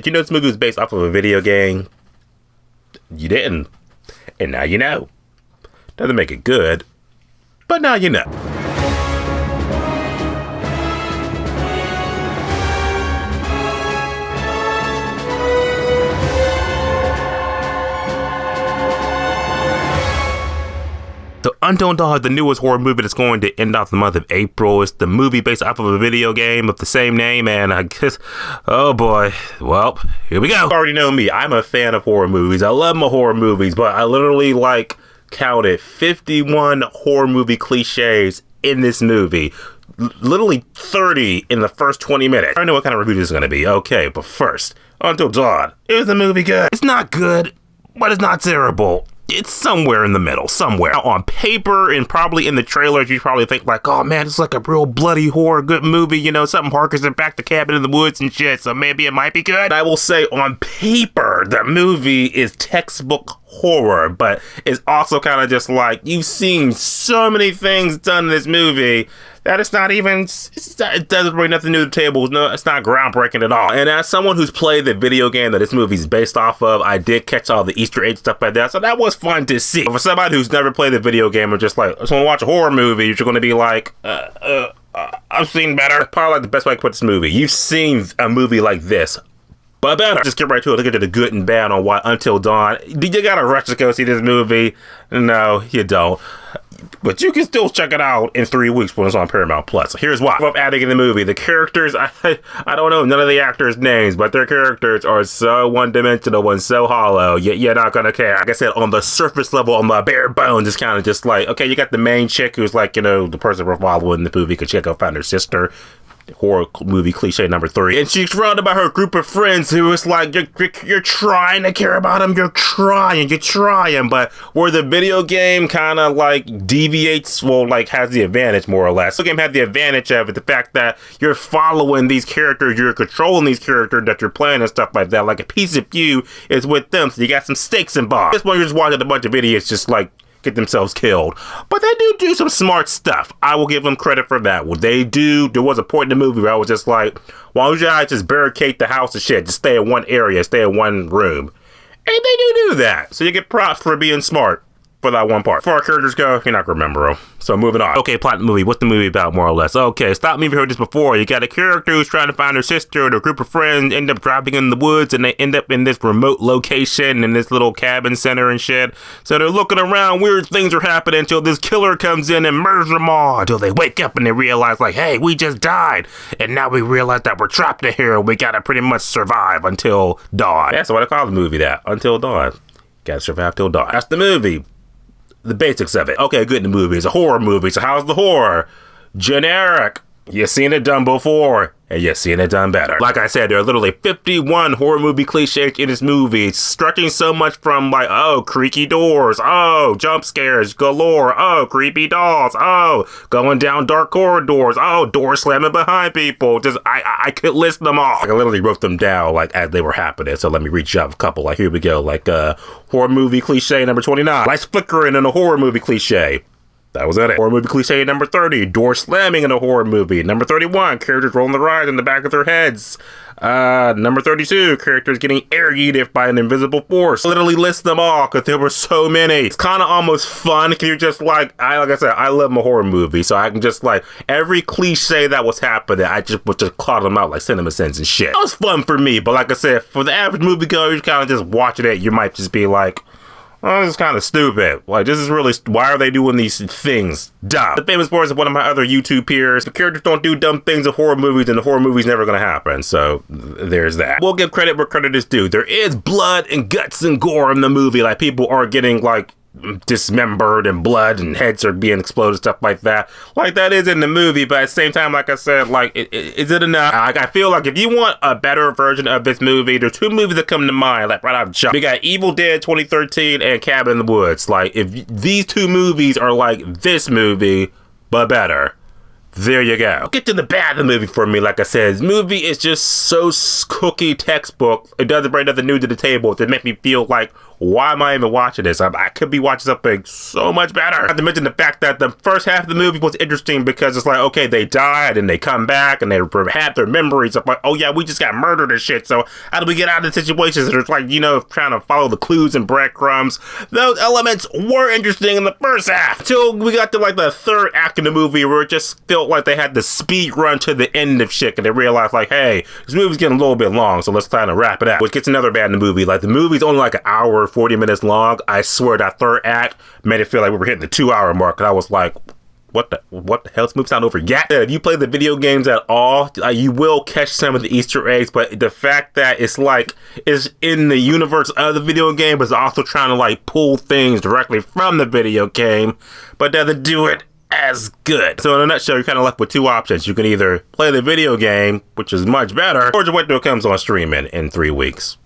you know this movie was based off of a video game? You didn't. And now you know. Doesn't make it good, but now you know. So Until Dawn, the newest horror movie that's going to end off the month of April. It's the movie based off of a video game of the same name, and I guess, oh boy, well, here we go. You already know me, I'm a fan of horror movies. I love my horror movies, but I literally counted 51 horror movie cliches in this movie. Literally 30 in the first 20 minutes. I know what kind of review this is going to be. Okay, but first, Until Dawn. Is the movie good? It's not good, but it's not terrible. It's somewhere in the middle, somewhere. Now, on paper and probably in the trailers, you probably think like, oh man, it's like a real bloody horror, good movie, you know, something harkens it back to Cabin in the Woods and shit, so maybe it might be good. I will say on paper, the movie is textbook horror, but it's also kind of just like, you've seen so many things done in this movie that it's not even, it doesn't bring nothing new to the table. No, it's not groundbreaking at all. And as someone who's played the video game that this movie's based off of, I did catch all the Easter egg stuff like that, so that was fun to see. But for somebody who's never played the video game or just like, I just want to watch a horror movie, you're going to be like, I've seen better. That's probably like the best way to put this movie. You've seen a movie like this, but better. Just get right to it. Look at the good and bad on why Until Dawn. Do you gotta rush to go see this movie? No, you don't. But you can still check it out in 3 weeks when it's on Paramount Plus. So here's why. I'm adding in the movie. The characters, I don't know none of the actors' names, but their characters are so one-dimensional and so hollow, yet you're not gonna care. Like I said, on the surface level, on the bare bones, it's kind of just like, okay, you got the main chick who's like, you know, the person we're following in the movie because she go find her sister. Horror movie cliche number 3, and she's surrounded by her group of friends who is like, you're trying to care about them, you're trying, but where the video game kind of like deviates, well, like has the advantage more or less. The game had the advantage of it, the fact that you're following these characters, you're controlling these characters that you're playing and stuff like that, like a piece of you is with them, so you got some stakes involved. This one, you're just watching a bunch of idiots just like get themselves killed. But they do some smart stuff. I will give them credit for that. What they do, there was a point in the movie where I was just like, why don't you guys just barricade the house and shit? Just stay in one area, stay in one room. And they do that. So you get props for being smart for that one part. Before our characters go, you're not gonna remember them. So moving on. Okay, plot movie. What's the movie about, more or less? Okay, stop me if you heard this before. You got a character who's trying to find her sister, and a group of friends end up driving in the woods, and they end up in this remote location in this little cabin center and shit. So they're looking around, weird things are happening until this killer comes in and murders them all. Until they wake up and they realize, like, hey, we just died, and now we realize that we're trapped in here. We gotta pretty much survive until dawn. That's what I call the movie. That Until Dawn. Gotta survive till dawn. That's the movie. The basics of it. Okay, good in the movie. It's a horror movie, so how's the horror? Generic. You've seen it done before, and you've seen it done better. Like I said, there are literally 51 horror movie cliches in this movie, stretching so much from like, oh, creaky doors, oh, jump scares galore, oh, creepy dolls, oh, going down dark corridors, oh, doors slamming behind people. Just, I could list them all. I literally wrote them down like as they were happening, so let me reach out a couple. Like, here we go, like horror movie cliche number 29, lights flickering in a horror movie cliche. That was it. Horror movie cliche number 30, door slamming in a horror movie. Number 31, characters rolling the ride in the back of their heads. Number 32, characters getting air yeeted by an invisible force. I literally list them all because there were so many. It's kind of almost fun because you're just like I said, I love my horror movie, so I can just like every cliche that was happening, I just would just call them out like Cinema Sins and shit. That was fun for me, but like I said, for the average moviegoer, you're kind of just watching it, you might just be like, oh, this is kind of stupid. Like, this is really, why are they doing these things? Dumb. The famous words of one of my other YouTube peers, the characters don't do dumb things in horror movies, and the horror movie's never gonna happen. So, there's that. We'll give credit where credit is due. There is blood and guts and gore in the movie. Like, people are getting, like, dismembered and blood and heads are being exploded, stuff like that. Like, that is in the movie, but at the same time, like I said, like, is it enough? I feel like if you want a better version of this movie, there's 2 movies that come to mind, like right off the jump. We got Evil Dead 2013 and Cabin in the Woods. Like, if these 2 movies are like this movie, but better, there you go. Get to the bad of the movie for me. Like I said, this movie is just so cookie textbook. It doesn't bring nothing new to the table to make me feel like why am I even watching this? I could be watching something so much better. Not to mention the fact that the first half of the movie was interesting because it's like, okay, they died and they come back and they had their memories of like, oh yeah, we just got murdered and shit. So how do we get out of the situations? And it's like, you know, trying to follow the clues and breadcrumbs. Those elements were interesting in the first half. Until we got to like the third act of the movie where it just felt like they had to speed run to the end of shit and they realized like, hey, this movie's getting a little bit long, so let's kind of wrap it up. Which gets another bad in the movie. Like the movie's only like an hour, 40 minutes long. I swear that third act made it feel like we were hitting the 2-hour mark. And I was like, what the hell? This movie's not over yet. If you play the video games at all, you will catch some of the Easter eggs, but the fact that it's like, it's in the universe of the video game, but it's also trying to like pull things directly from the video game, but doesn't do it as good. So in a nutshell, you're kind of left with two options. You can either play the video game, which is much better, or just wait till it comes on streaming in 3 weeks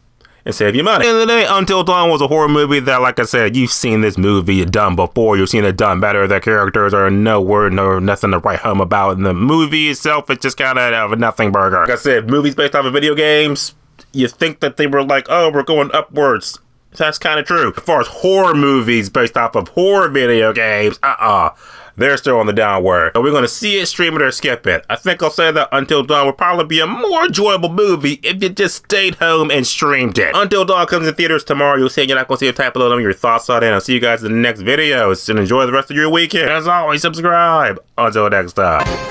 and save you money. At the end of the day, Until Dawn was a horror movie that, like I said, you've seen this movie done before. You've seen it done better. The characters are nothing to write home about. In the movie itself, it's just kind of a nothing burger. Like I said, movies based off of video games, you think that they were like, oh, we're going upwards. That's kind of true. As far as horror movies based off of horror video games, they're still on the downward. So we're going to see it, stream it, or skip it. I think I'll say that Until Dawn would probably be a more enjoyable movie if you just stayed home and streamed it. Until Dawn comes in theaters tomorrow. You'll see it. You're not going to see a type below them, your thoughts on it. I'll see you guys in the next video. And enjoy the rest of your weekend. As always, subscribe. Until next time.